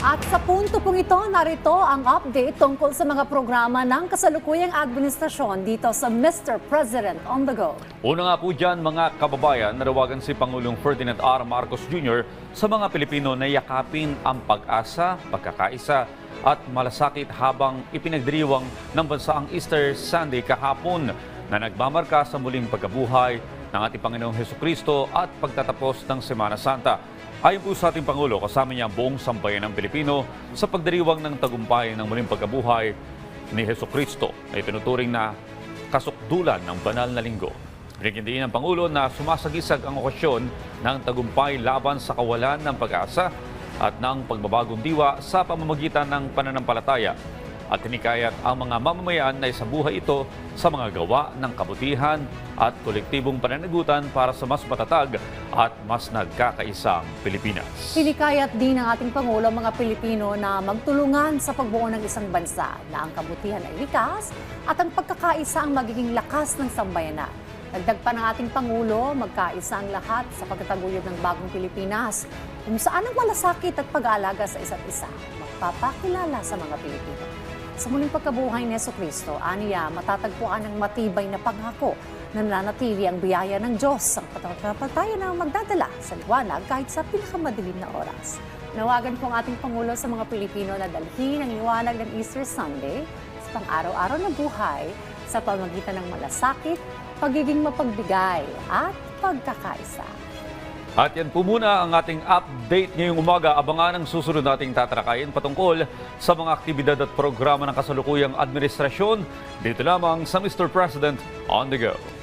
At sa punto pong ito, narito ang update tungkol sa mga programa ng kasalukuyang administrasyon dito sa Mr. President on the Go. Una nga po dyan mga kababayan, nanawagan si Pangulong Ferdinand R. Marcos Jr. sa mga Pilipino na yakapin ang pag-asa, pagkakaisa at malasakit habang ipinagdiriwang ng bansa ang Easter Sunday kahapon na nagmamarka sa muling pagkabuhay ng ating Panginoong Hesukristo at pagtatapos ng Semana Santa. Ayon po sa ating Pangulo, kasama niya ang buong sambayan ng Pilipino sa pagdiriwang ng tagumpay ng muling pagkabuhay ni Hesukristo na itinuturing na kasukdulan ng banal na linggo. Binigyan ng Pangulo na sumasagisag ang okasyon ng tagumpay laban sa kawalan ng pag-asa at ng pagbabagong diwa sa pamamagitan ng pananampalataya at tinikayat ang mga mamamayan na isabuhay ito sa mga gawa ng kabutihan at kolektibong pananagutan para sa mas matatag at mas nagkakaisang Pilipinas. Hinikayat din ng ating Pangulo ang mga Pilipino na magtulungan sa pagbuo ng isang bansa na ang kabutihan ay likas at ang pagkakaisa ang magiging lakas ng sambayanan. Dagdag pa ng ating Pangulo, magkaisa ang lahat sa pagtataguyod ng bagong Pilipinas kung saan ang malasakit at pag-aalaga sa isa't isa magpapakilala sa mga Pilipino. Sa muling pagkabuhay ni Hesukristo, aniya matatagpuan ng matibay na pangako na nananatili ang biyaya ng Diyos ang patapatayan na magdadala sa liwanag kahit sa pinakamadilim na oras. Nawagan po ang ating Pangulo sa mga Pilipino na dalhin ang liwanag ng Easter Sunday sa pang-araw-araw na buhay sa pamamagitan ng malasakit, pagiging mapagbigay at pagkakaisa. At yan po muna ang ating update ngayong umaga. Abangan ang susunod nating tatalakayin patungkol sa mga aktibidad at programa ng kasalukuyang administrasyon dito lamang sa Mr. President on the Go.